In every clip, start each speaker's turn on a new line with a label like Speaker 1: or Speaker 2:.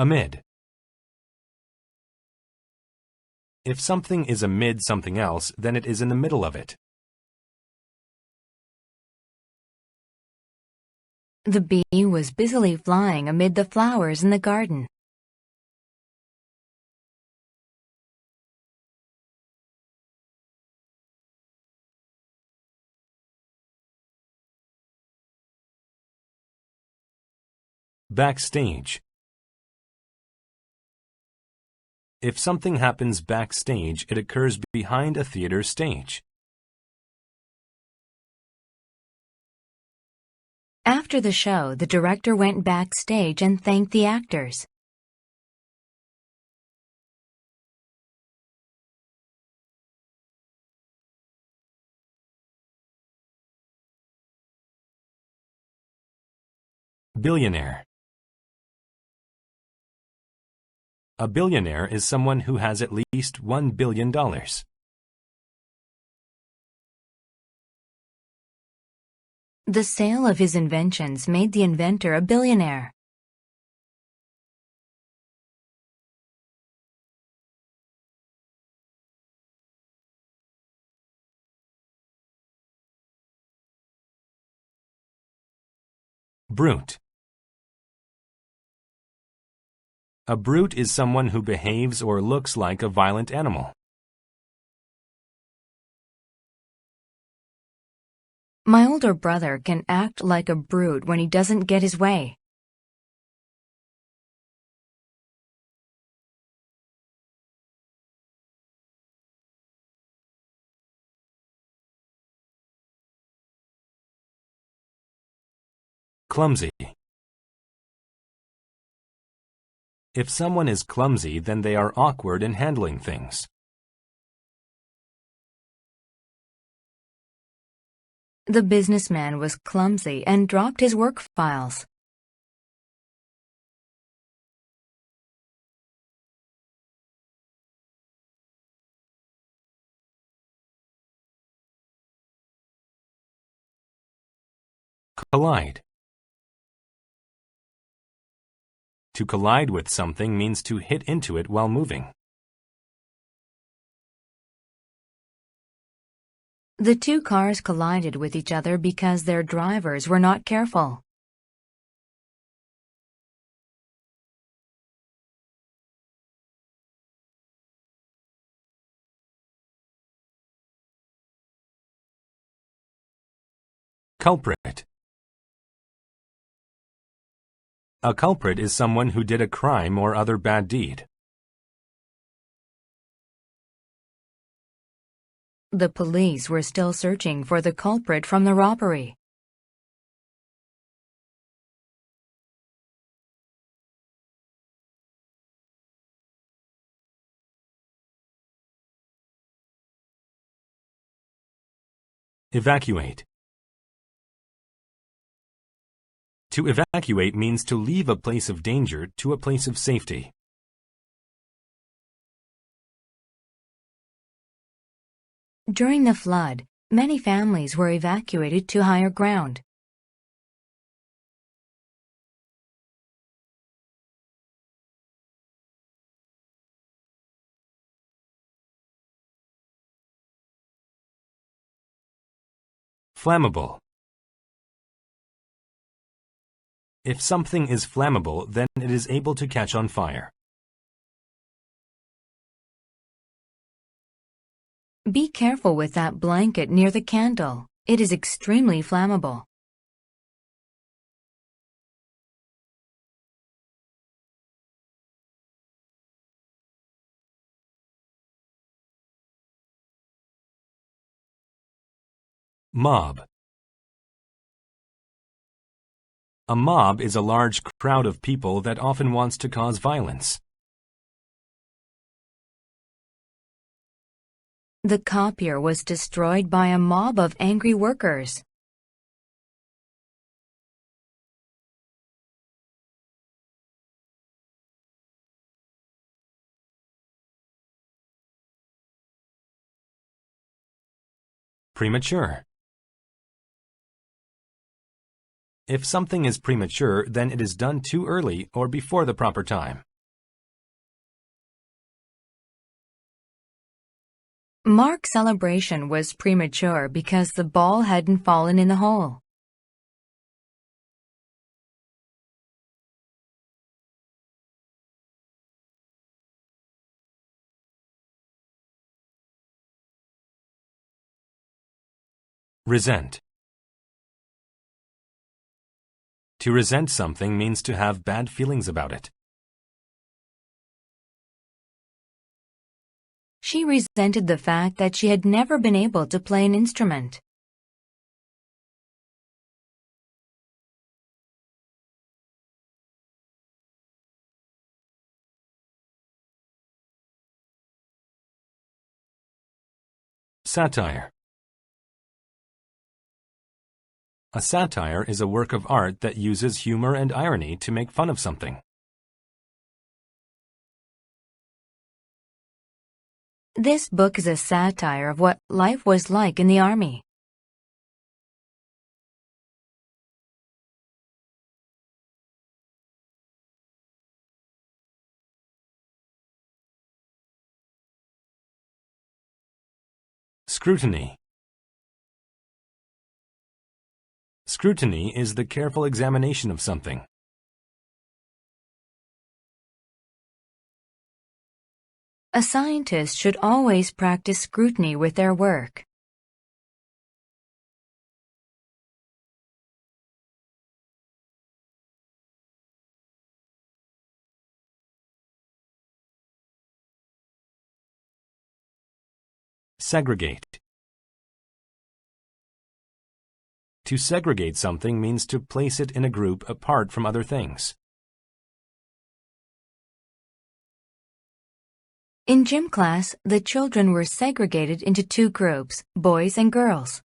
Speaker 1: Amid. If something is amid something else, then it is in the middle of it.
Speaker 2: The bee was busily flying amid the flowers in the garden.
Speaker 1: Backstage. If something happens backstage, it occurs behind a theater stage.
Speaker 2: After the show, the director went backstage and thanked the actors.
Speaker 1: Billionaire. A billionaire is someone who has at least $1 billion.
Speaker 2: The sale of his inventions made the inventor a billionaire.
Speaker 1: Brute. A brute is someone who behaves or looks like a violent animal.
Speaker 2: My older brother can act like a brute when he doesn't get his way.
Speaker 1: Clumsy. If someone is clumsy, then they are awkward in handling things.
Speaker 2: The businessman was clumsy and dropped his work files.
Speaker 1: Collide. To collide with something means to hit into it while moving.
Speaker 2: The two cars collided with each other because their drivers were not careful.
Speaker 1: Culprit. A culprit is someone who did a crime or other bad deed.
Speaker 2: The police were still searching for the culprit from the robbery.
Speaker 1: Evacuate. To evacuate means to leave a place of danger to a place of safety.
Speaker 2: During the flood, many families were evacuated to higher ground.
Speaker 1: Flammable. If something is flammable, then it is able to catch on fire.
Speaker 2: Be careful with that blanket near the candle. It is extremely flammable.
Speaker 1: Mob. A mob is a large crowd of people that often wants to cause violence.
Speaker 2: The copier was destroyed by a mob of angry workers.
Speaker 1: Premature. If something is premature, then it is done too early or before the proper time.
Speaker 2: Mark's celebration was premature because the ball hadn't fallen in the hole.
Speaker 1: Resent. To resent something means to have bad feelings about it.
Speaker 2: She resented the fact that she had never been able to play an instrument.
Speaker 1: Satire. A satire is a work of art that uses humor and irony to make fun of something.
Speaker 2: This book is a satire of what life was like in the army.
Speaker 1: Scrutiny. Scrutiny is the careful examination of something.
Speaker 2: A scientist should always practice scrutiny with their work.
Speaker 1: Segregate. To segregate something means to place it in a group apart from other things.
Speaker 2: In gym class, the children were segregated into two groups, boys and girls.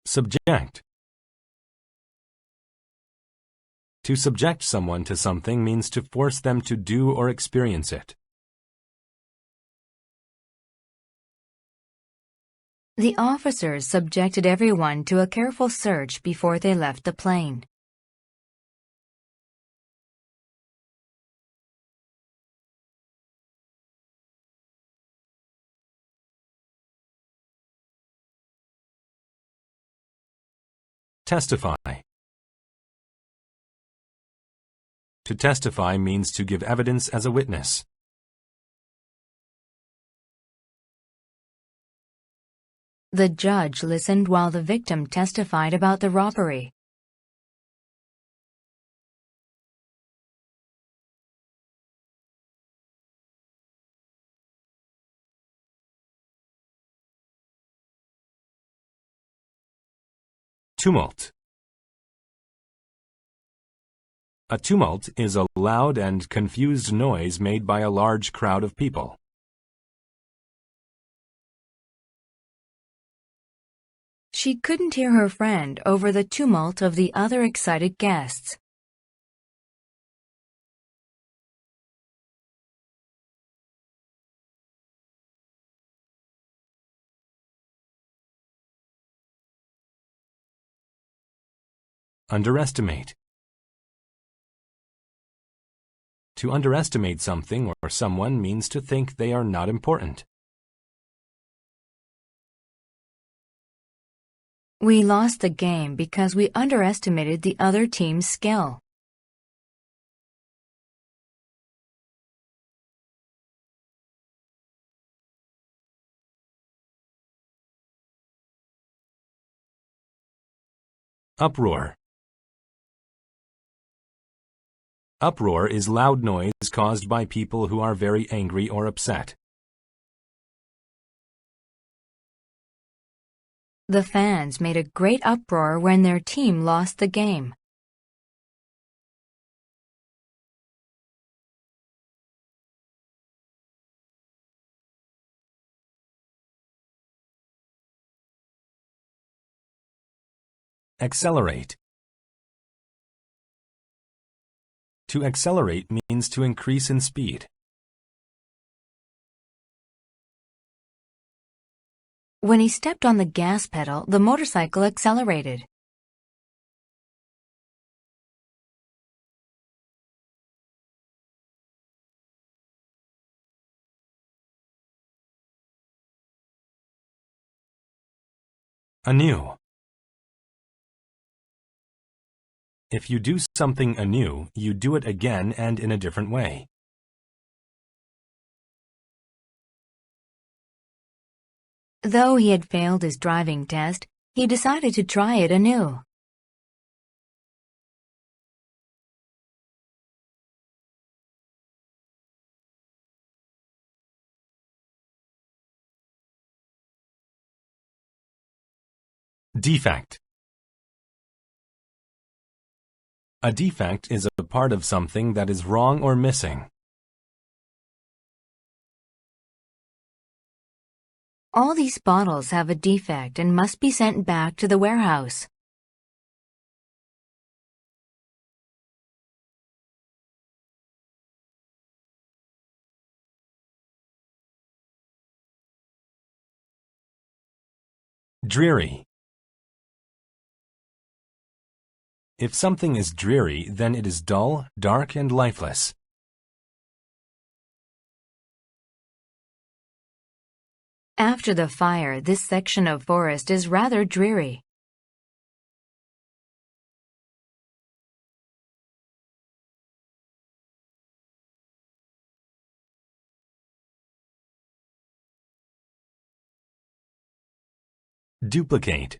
Speaker 1: Subject. To subject someone to something means to force them to do or experience it.
Speaker 2: The officers subjected everyone to a careful search before they left the plane.
Speaker 1: Testify. To testify means to give evidence as a witness.
Speaker 2: The judge listened while the victim testified about the robbery.
Speaker 1: Tumult. A tumult is a loud and confused noise made by a large crowd of people.
Speaker 2: She couldn't hear her friend over the tumult of the other excited guests.
Speaker 1: Underestimate. To underestimate something or someone means to think they are not important.
Speaker 2: We lost the game because we underestimated the other team's skill.
Speaker 1: Uproar. Uproar is loud noise caused by people who are very angry or upset.
Speaker 2: The fans made a great uproar when their team lost the game.
Speaker 1: Accelerate. To accelerate means to increase in speed.
Speaker 2: When he stepped on the gas pedal, the motorcycle accelerated.
Speaker 1: Anew. If you do something anew, you do it again and in a different way.
Speaker 2: Though he had failed his driving test, he decided to try it anew.
Speaker 1: Defect. A defect is a part of something that is wrong or missing.
Speaker 2: All these bottles have a defect and must be sent back to the warehouse.
Speaker 1: Dreary. If something is dreary, then it is dull, dark, and lifeless.
Speaker 2: After the fire, this section of forest is rather dreary.
Speaker 1: Duplicate.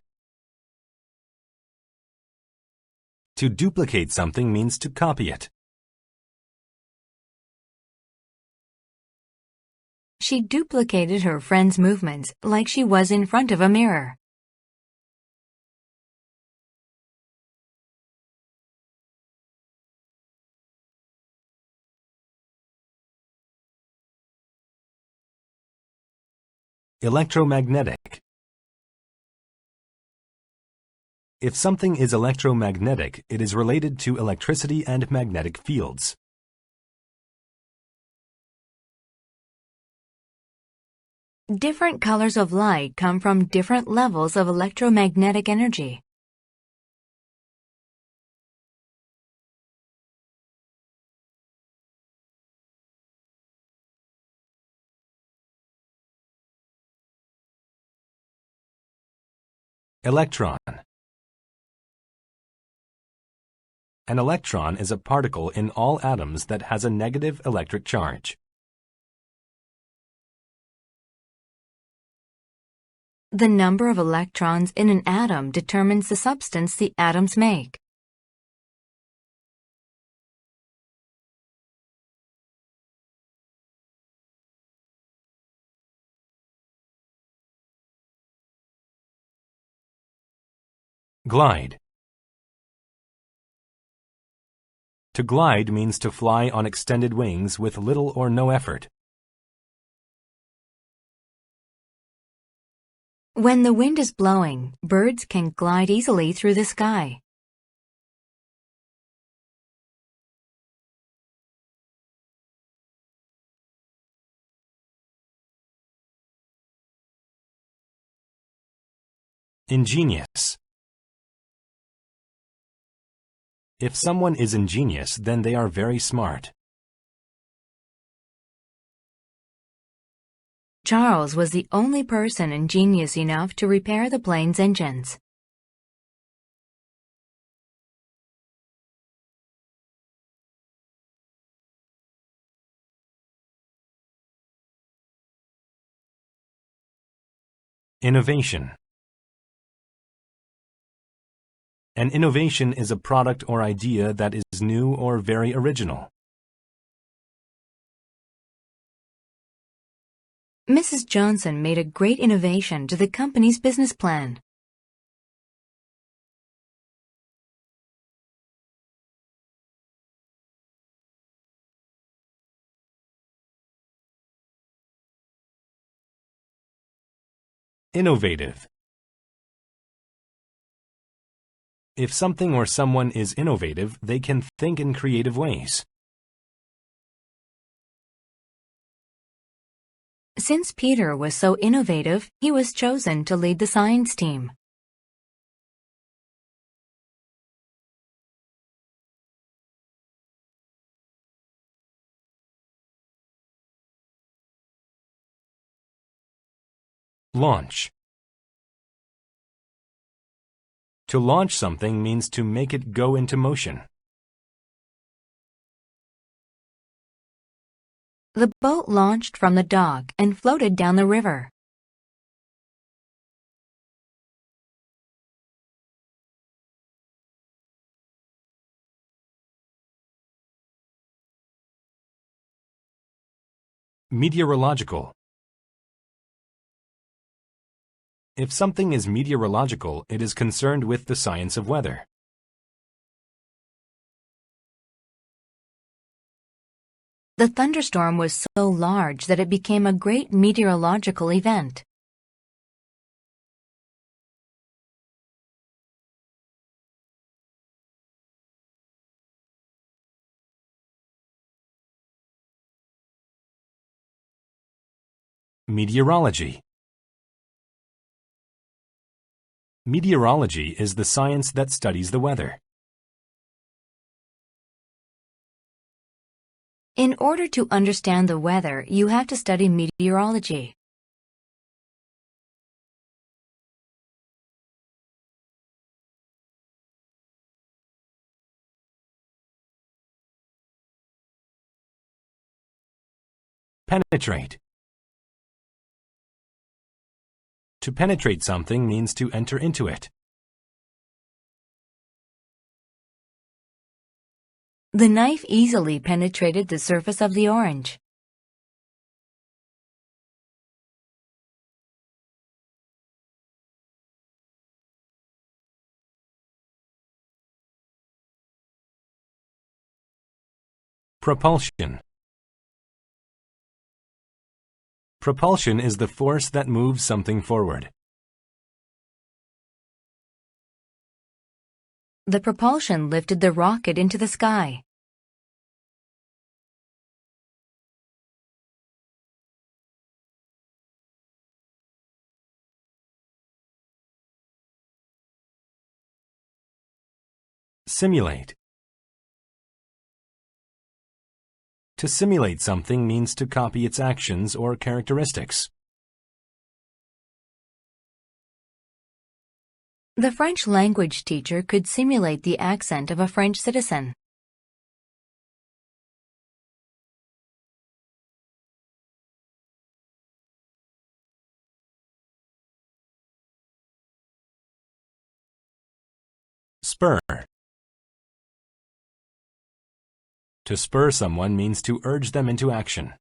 Speaker 1: To duplicate something means to copy it.
Speaker 2: She duplicated her friend's movements like she was in front of a mirror.
Speaker 1: Electromagnetic. If something is electromagnetic, it is related to electricity and magnetic fields.
Speaker 2: Different colors of light come from different levels of electromagnetic energy.
Speaker 1: Electron. An electron is a particle in all atoms that has a negative electric charge.
Speaker 2: The number of electrons in an atom determines the substance the atoms make.
Speaker 1: Glide. To glide means to fly on extended wings with little or no effort.
Speaker 2: When the wind is blowing, birds can glide easily through the sky.
Speaker 1: Ingenious. If someone is ingenious, then they are very smart.
Speaker 2: Charles was the only person ingenious enough to repair the plane's engines.
Speaker 1: Innovation. An innovation is a product or idea that is new or very original.
Speaker 2: Mrs. Johnson made a great innovation to the company's business plan.
Speaker 1: Innovative. If something or someone is innovative, they can think in creative ways.
Speaker 2: Since Peter was so innovative, he was chosen to lead the science team.
Speaker 1: Launch. To launch something means to make it go into motion.
Speaker 2: The boat launched from the dock and floated down the river.
Speaker 1: Meteorological. If something is meteorological, it is concerned with the science of weather.
Speaker 2: The thunderstorm was so large that it became a great meteorological event.
Speaker 1: Meteorology. Meteorology is the science that studies the weather.
Speaker 2: In order to understand the weather, you have to study meteorology.
Speaker 1: Penetrate. To penetrate something means to enter into it.
Speaker 2: The knife easily penetrated the surface of the orange.
Speaker 1: Propulsion. Propulsion is the force that moves something forward.
Speaker 2: The propulsion lifted the rocket into the sky.
Speaker 1: Simulate. To simulate something means to copy its actions or characteristics.
Speaker 2: The French language teacher could simulate the accent of a French citizen.
Speaker 1: Spur. To spur someone means to urge them into action.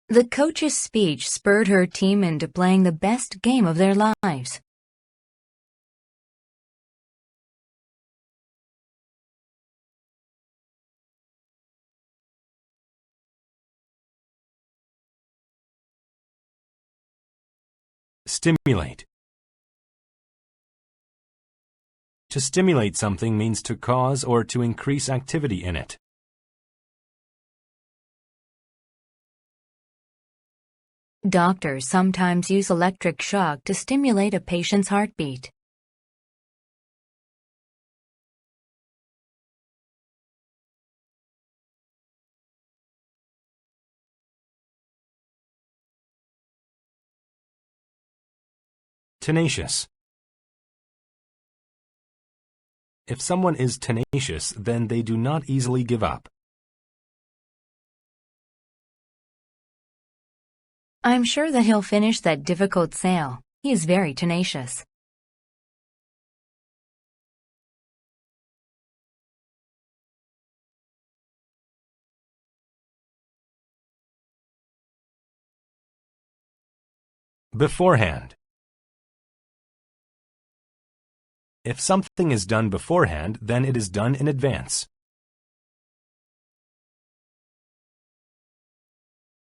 Speaker 2: The coach's speech spurred her team into playing the best game of their lives.
Speaker 1: Stimulate. To stimulate something means to cause or to increase activity in it.
Speaker 2: Doctors sometimes use electric shock to stimulate a patient's heartbeat.
Speaker 1: Tenacious. If someone is tenacious, then they do not easily give up.
Speaker 2: I'm sure that he'll finish that difficult sale. He is very tenacious.
Speaker 1: Beforehand. If something is done beforehand, then it is done in advance.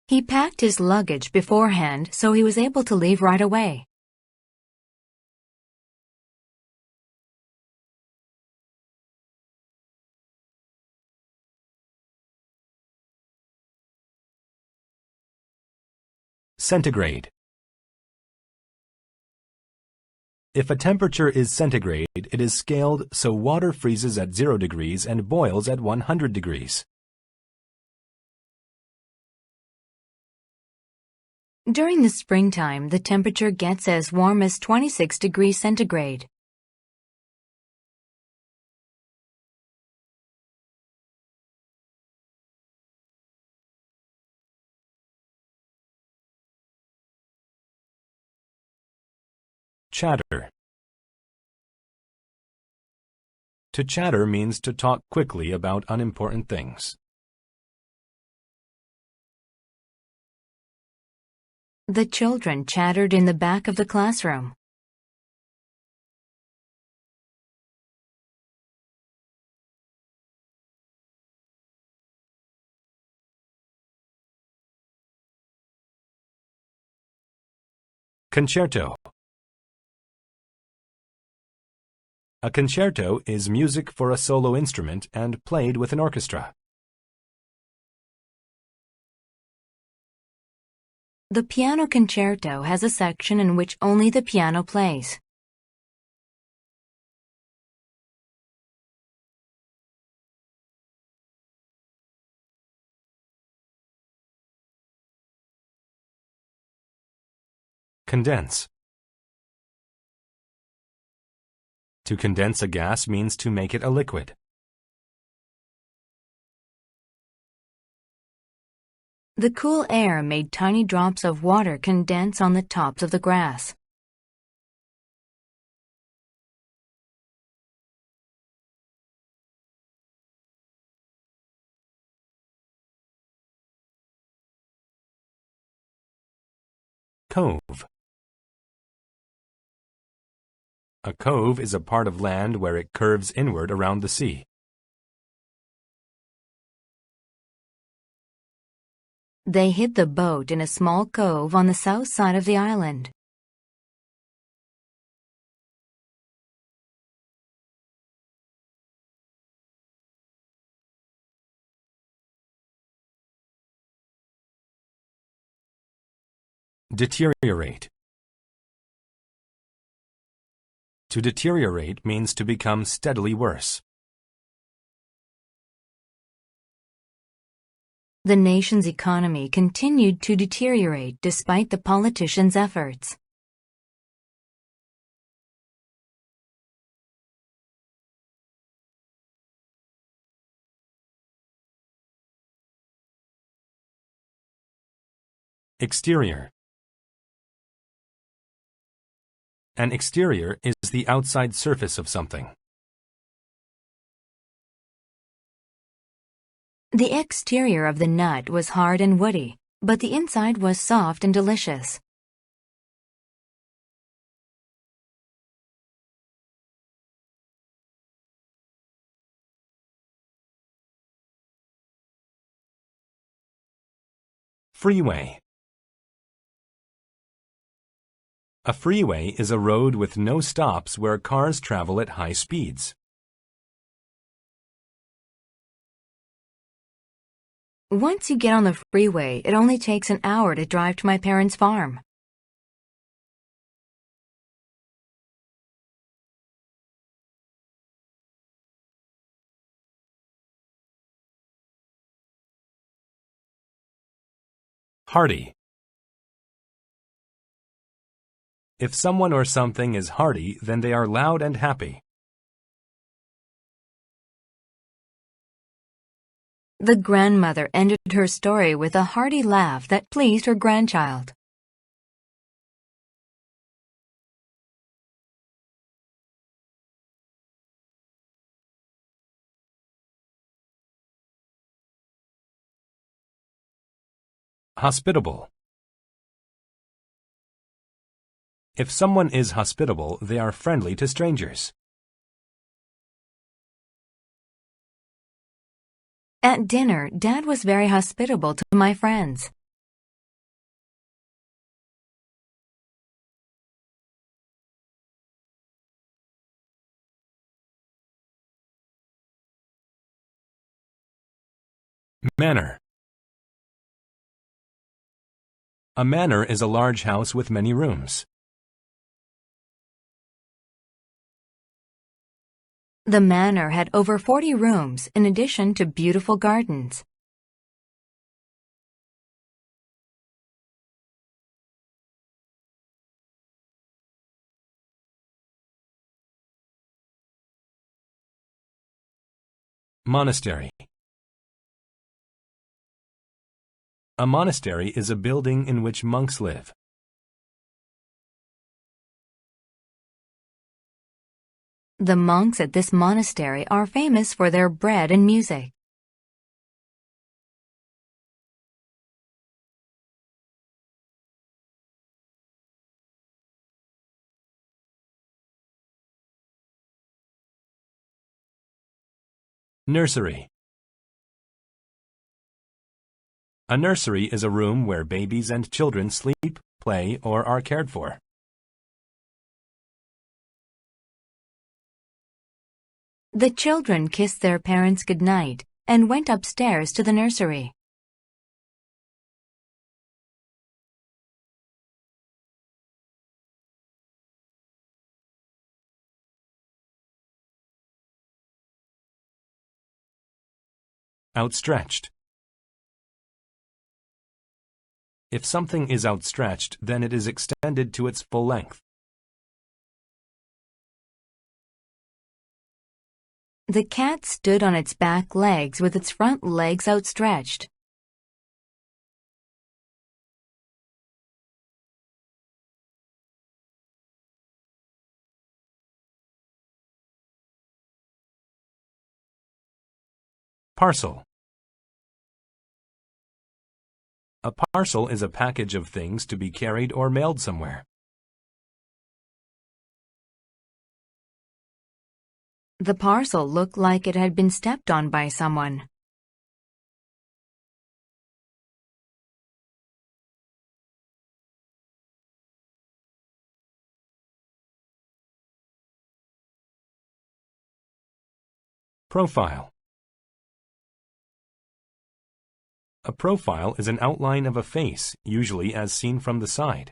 Speaker 2: He packed his luggage beforehand, so he was able to leave right away.
Speaker 1: Centigrade. If a temperature is centigrade, it is scaled so water freezes at 0 degrees and boils at 100 degrees.
Speaker 2: During the springtime, the temperature gets as warm as 26 degrees centigrade.
Speaker 1: Chatter. To chatter means to talk quickly about unimportant things.
Speaker 2: The children chattered in the back of the classroom.
Speaker 1: Concerto. A concerto is music for a solo instrument and played with an orchestra.
Speaker 2: The piano concerto has a section in which only the piano plays.
Speaker 1: Condense. To condense a gas means to make it a liquid.
Speaker 2: The cool air made tiny drops of water condense on the tops of the grass.
Speaker 1: Cove. A cove is a part of land where it curves inward around the sea.
Speaker 2: They hid the boat in a small cove on the south side of the island.
Speaker 1: Deteriorate. To deteriorate means to become steadily worse.
Speaker 2: The nation's economy continued to deteriorate despite the politicians' efforts.
Speaker 1: Exterior. An exterior is the outside surface of something.
Speaker 2: The exterior of the nut was hard and woody, but the inside was soft and delicious.
Speaker 1: Freeway. A freeway is a road with no stops where cars travel at high speeds.
Speaker 2: Once you get on the freeway, it only takes an hour to drive to my parents' farm.
Speaker 1: Hardy. If someone or something is hearty, then they are loud and happy.
Speaker 2: The grandmother ended her story with a hearty laugh that pleased her grandchild.
Speaker 1: Hospitable. If someone is hospitable, they are friendly to strangers.
Speaker 2: At dinner, Dad was very hospitable to my friends.
Speaker 1: Manor. A manor is a large house with many rooms.
Speaker 2: The manor had over 40 rooms in addition to beautiful gardens.
Speaker 1: Monastery. A monastery is a building in which monks live.
Speaker 2: The monks at this monastery are famous for their bread and music.
Speaker 1: Nursery. A nursery is a room where babies and children sleep, play, or are cared for.
Speaker 2: The children kissed their parents goodnight and went upstairs to the nursery.
Speaker 1: Outstretched. If something is outstretched, then it is extended to its full length.
Speaker 2: The cat stood on its back legs with its front legs outstretched.
Speaker 1: Parcel. A parcel is a package of things to be carried or mailed somewhere.
Speaker 2: The parcel looked like it had been stepped on by someone.
Speaker 1: Profile. A profile is an outline of a face, usually as seen from the side.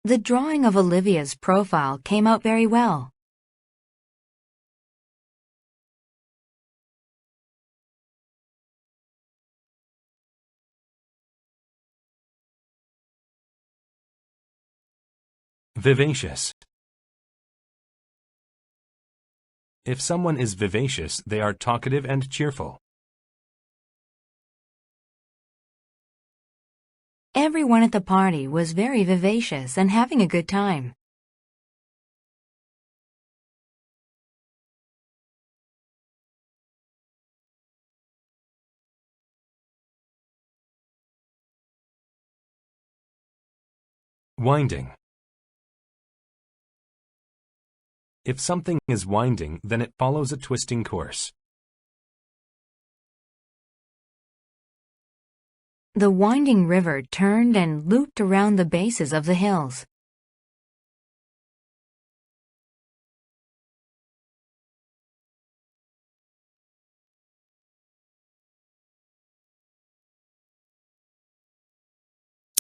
Speaker 2: The drawing of Olivia's profile came out very well.
Speaker 1: Vivacious. If someone is vivacious, they are talkative and cheerful.
Speaker 2: Everyone at the party was very vivacious and having a good time.
Speaker 1: Winding. If something is winding, then it follows a twisting course.
Speaker 2: The winding river turned and looped around the bases of the hills.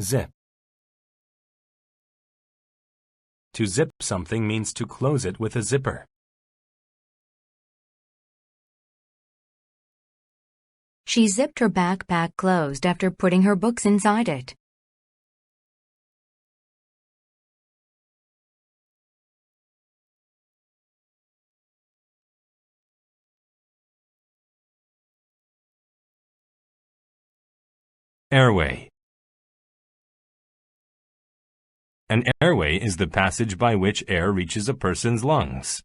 Speaker 1: Zip. To zip something means to close it with a zipper.
Speaker 2: She zipped her backpack closed after putting her books inside it.
Speaker 1: Airway. An airway is the passage by which air reaches a person's lungs.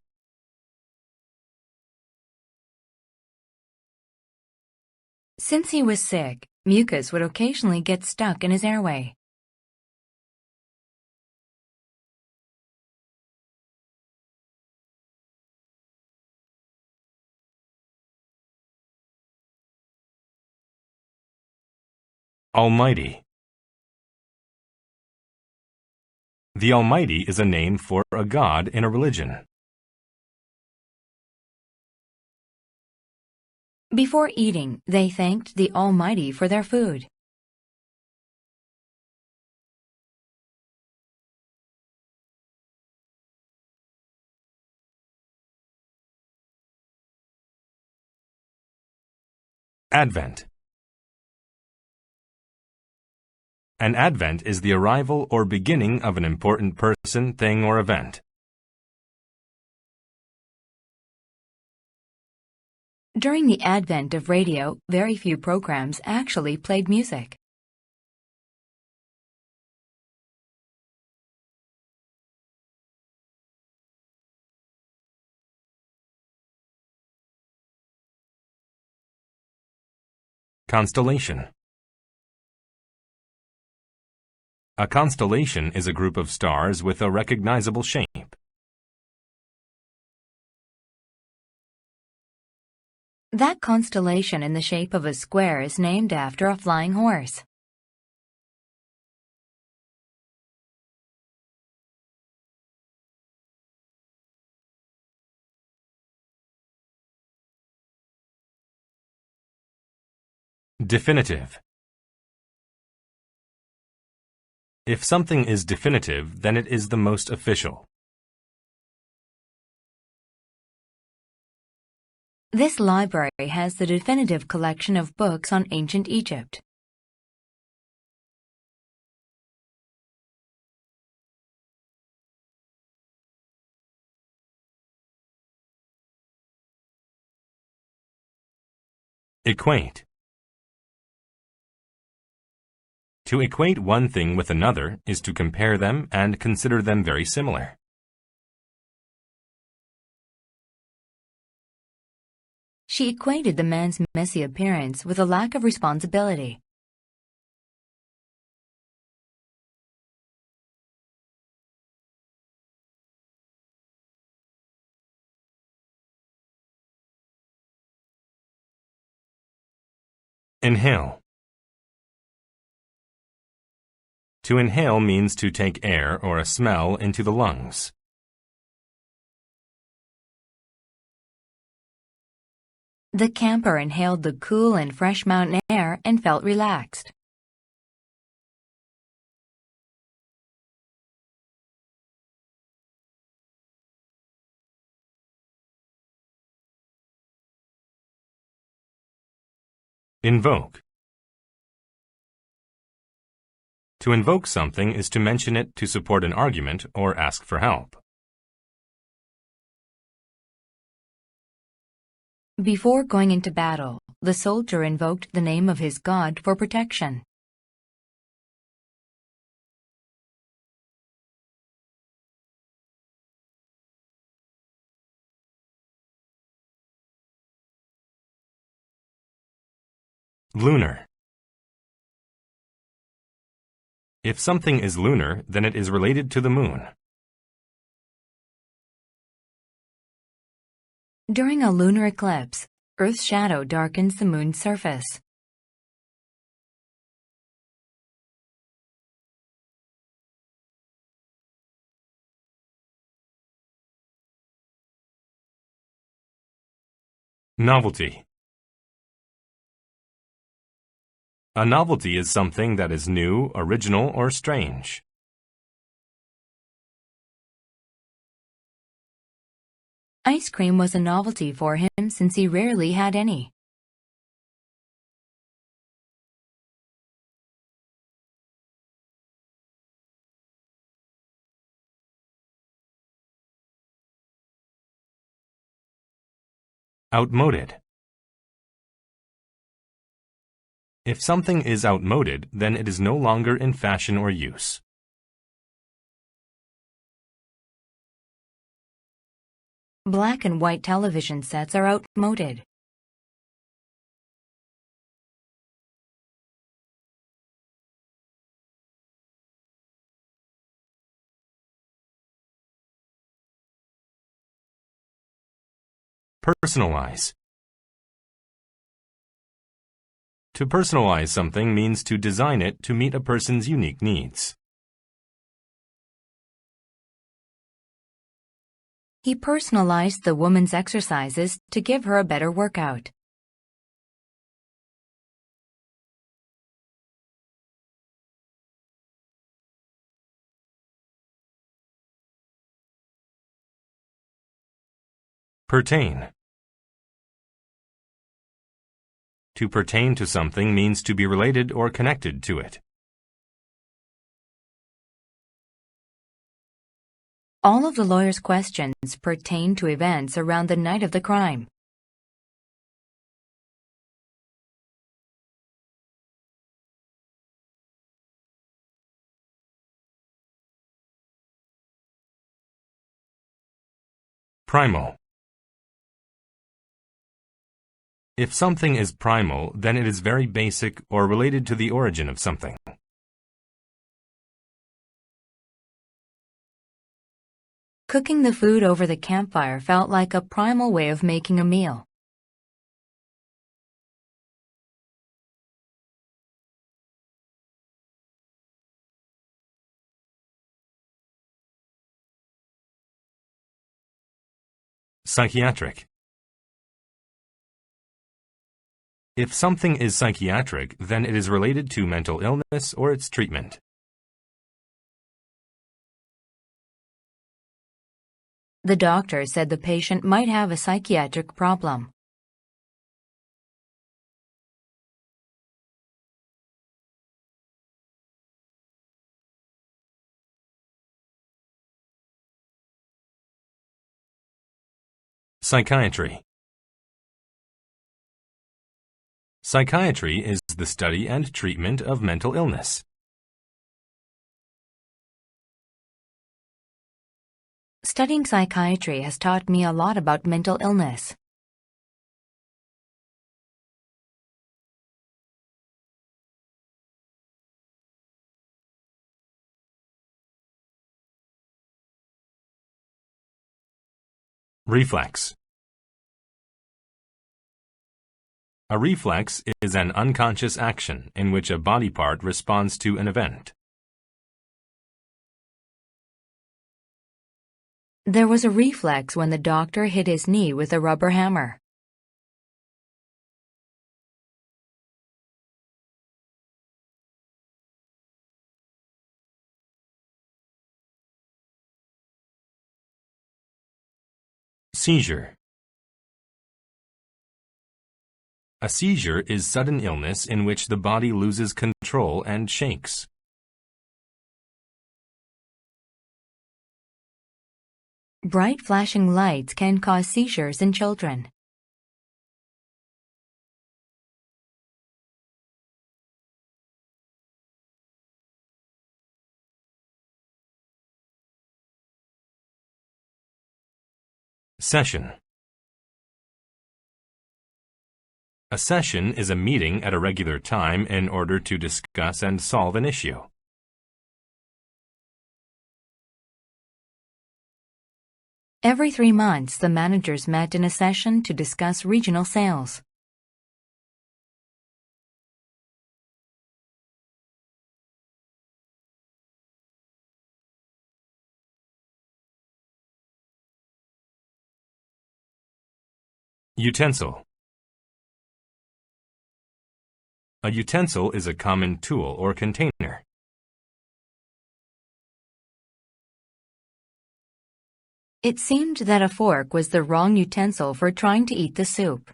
Speaker 2: Since he was sick, mucus would occasionally get stuck in his airway.
Speaker 1: Almighty. The Almighty is a name for a god in a religion.
Speaker 2: Before eating, they thanked the Almighty for their food.
Speaker 1: Advent. An advent is the arrival or beginning of an important person, thing, or event.
Speaker 2: During the advent of radio, very few programs actually played music.
Speaker 1: Constellation. A constellation is a group of stars with a recognizable shape.
Speaker 2: That constellation in the shape of a square is named after a flying horse.
Speaker 1: Definitive. If something is definitive, then it is the most official.
Speaker 2: This library has the definitive collection of books on ancient Egypt.
Speaker 1: Equate. To equate one thing with another is to compare them and consider them very similar.
Speaker 2: She equated the man's messy appearance with a lack of responsibility.
Speaker 1: Inhale. To inhale means to take air or a smell into the lungs.
Speaker 2: The camper inhaled the cool and fresh mountain air and felt relaxed.
Speaker 1: Invoke. To invoke something is to mention it to support an argument or ask for help.
Speaker 2: Before going into battle, the soldier invoked the name of his god for protection.
Speaker 1: Lunar. If something is lunar, then it is related to the moon.
Speaker 2: During a lunar eclipse, Earth's shadow darkens the moon's surface.
Speaker 1: Novelty. A novelty is something that is new, original, or strange.
Speaker 2: Ice cream was a novelty for him since he rarely had any.
Speaker 1: Outmoded. If something is outmoded, then it is no longer in fashion or use.
Speaker 2: Black and white television sets are outmoded.
Speaker 1: Personalize. To personalize something means to design it to meet a person's unique needs.
Speaker 2: He personalized the woman's exercises to give her a better workout.
Speaker 1: Pertain. To pertain to something means to be related or connected to it.
Speaker 2: All of the lawyer's questions pertain to events around the night of the crime.
Speaker 1: Primal. If something is primal, then it is very basic or related to the origin of something.
Speaker 2: Cooking the food over the campfire felt like a primal way of making a meal.
Speaker 1: Psychiatric. If something is psychiatric, then it is related to mental illness or its treatment.
Speaker 2: The doctor said the patient might have a psychiatric problem.
Speaker 1: Psychiatry. Psychiatry is the study and treatment of mental illness.
Speaker 2: Studying psychiatry has taught me a lot about mental illness.
Speaker 1: Reflex. A reflex is an unconscious action in which a body part responds to an event.
Speaker 2: There was a reflex when the doctor hit his knee with a rubber hammer.
Speaker 1: Seizure. A seizure is sudden illness in which the body loses control and shakes.
Speaker 2: Bright flashing lights can cause seizures in children.
Speaker 1: Session. A session is a meeting at a regular time in order to discuss and solve an issue.
Speaker 2: Every 3 months, the managers met in a session to discuss regional sales.
Speaker 1: Utensil. A utensil is a common tool or container.
Speaker 2: It seemed that a fork was the wrong utensil for trying to eat the soup.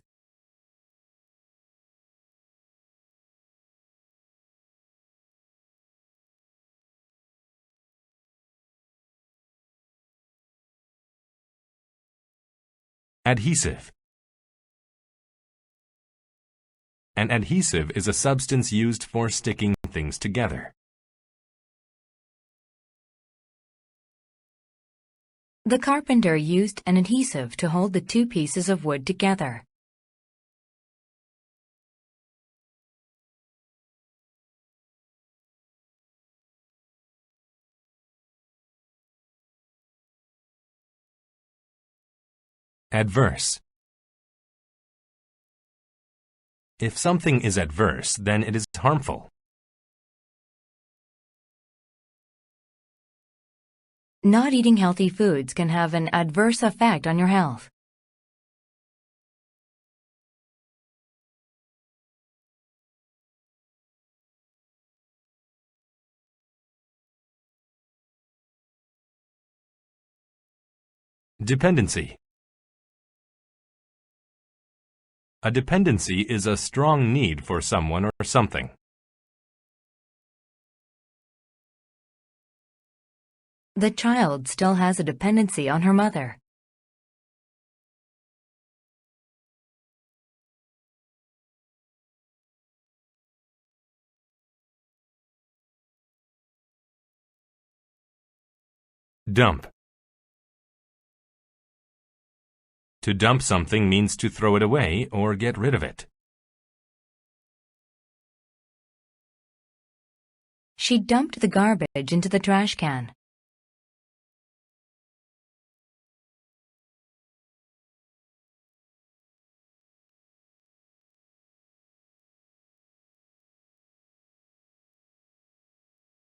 Speaker 1: Adhesive. An adhesive is a substance used for sticking things together.
Speaker 2: The carpenter used an adhesive to hold the 2 pieces of wood together.
Speaker 1: Adverse. If something is adverse, then it is harmful.
Speaker 2: Not eating healthy foods can have an adverse effect on your health.
Speaker 1: Dependency. A dependency is a strong need for someone or something.
Speaker 2: The child still has a dependency on her mother.
Speaker 1: Dump. To dump something means to throw it away or get rid of it.
Speaker 2: She dumped the garbage into the trash can.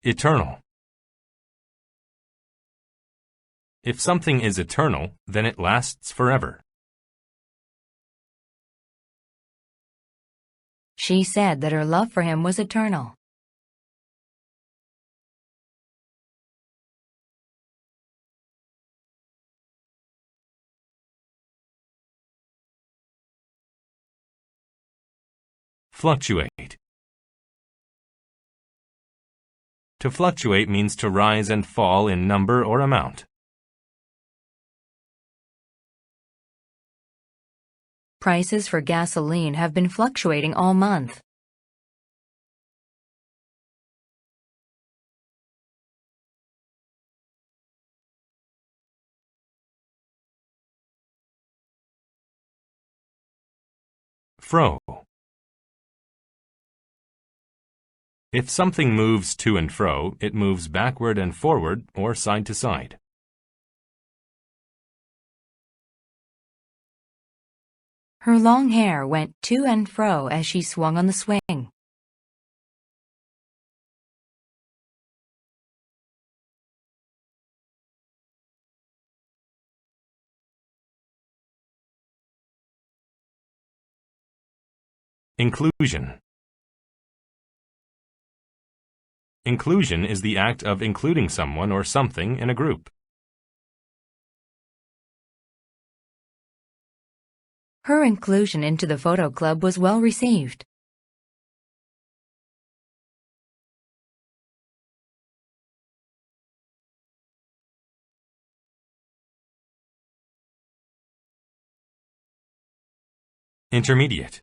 Speaker 1: Eternal. If something is eternal, then it lasts forever.
Speaker 2: She said that her love for him was eternal.
Speaker 1: Fluctuate. To fluctuate means to rise and fall in number or amount.
Speaker 2: Prices for gasoline have been fluctuating all month.
Speaker 1: Fro. If something moves to and fro, it moves backward and forward or side to side.
Speaker 2: Her long hair went to and fro as she swung on the swing.
Speaker 1: Inclusion. Inclusion is the act of including someone or something in a group.
Speaker 2: Her inclusion into the photo club was well received.
Speaker 1: Intermediate.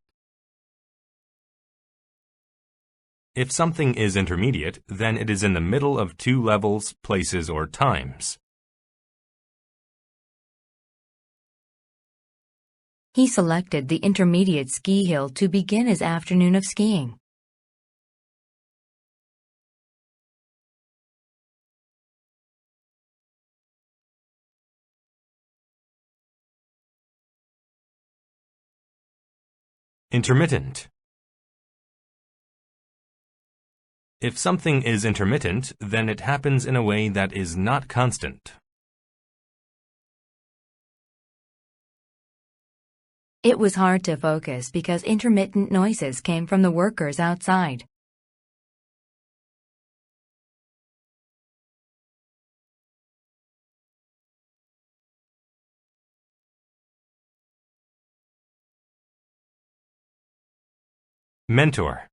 Speaker 1: If something is intermediate, then it is in the middle of two levels, places, or times.
Speaker 2: He selected the intermediate ski hill to begin his afternoon of skiing.
Speaker 1: Intermittent. If something is intermittent, then it happens in a way that is not constant.
Speaker 2: It was hard to focus because intermittent noises came from the workers outside.
Speaker 1: Mentor.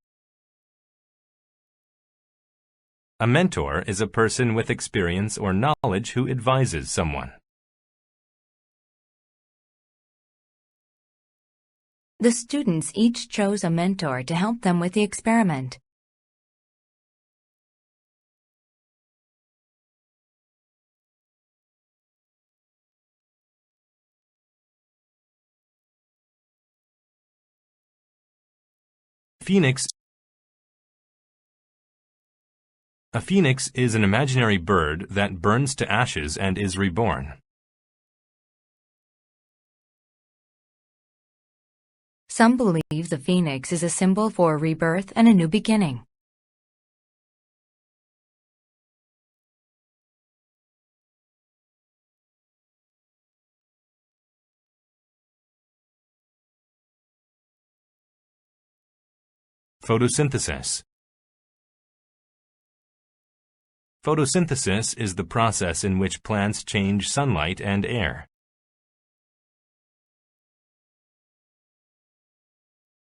Speaker 1: A mentor is a person with experience or knowledge who advises someone.
Speaker 2: The students each chose a mentor to help them with the experiment.
Speaker 1: Phoenix. A phoenix is an imaginary bird that burns to ashes and is reborn.
Speaker 2: Some believe the phoenix is a symbol for rebirth and a new beginning.
Speaker 1: Photosynthesis. Photosynthesis is the process in which plants change sunlight and air.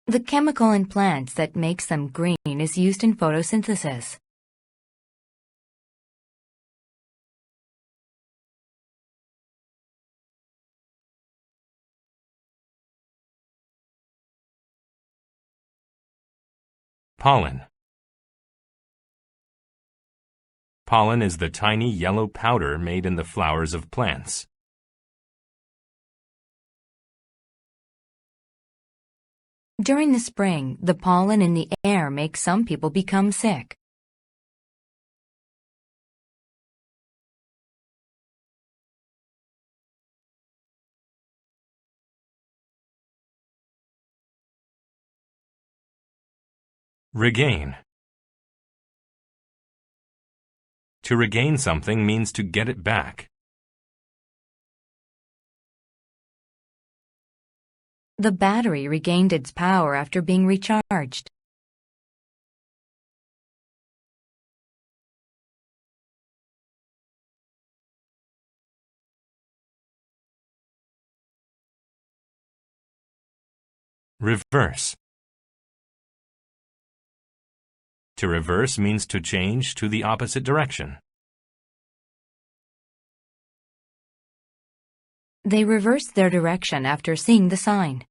Speaker 2: The chemical in plants that makes them green is used in photosynthesis.
Speaker 1: Pollen. Pollen is the tiny yellow powder made in the flowers of plants.
Speaker 2: During the spring, the pollen in the air makes some people become sick.
Speaker 1: Regain. To regain something means to get it back.
Speaker 2: The battery regained its power after being recharged.
Speaker 1: Reverse. To reverse means to change to the opposite direction.
Speaker 2: They reversed their direction after seeing the sign.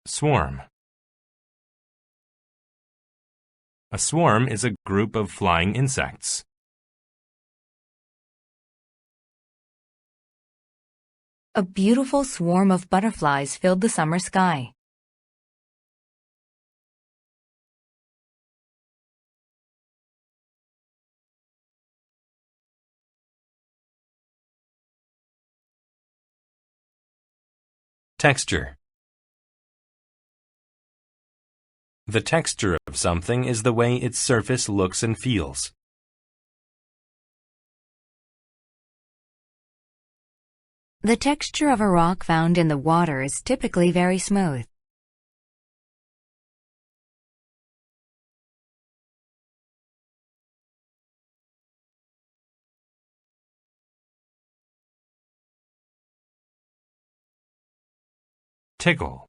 Speaker 1: Swarm. A swarm is a group of flying insects.
Speaker 2: A beautiful swarm of butterflies filled the summer sky.
Speaker 1: Texture. The texture of something is the way its surface looks and feels.
Speaker 2: The texture of a rock found in the water is typically very smooth.
Speaker 1: Tickle.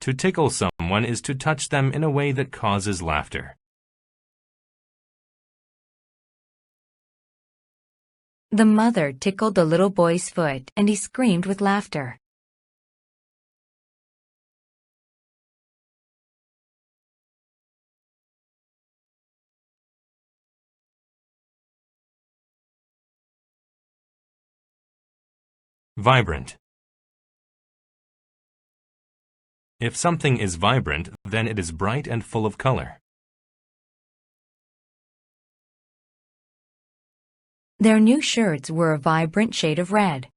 Speaker 1: To tickle someone is to touch them in a way that causes laughter.
Speaker 2: The mother tickled the little boy's foot, and he screamed with laughter.
Speaker 1: Vibrant. If something is vibrant, then it is bright and full of color.
Speaker 2: Their new shirts were a vibrant shade of red.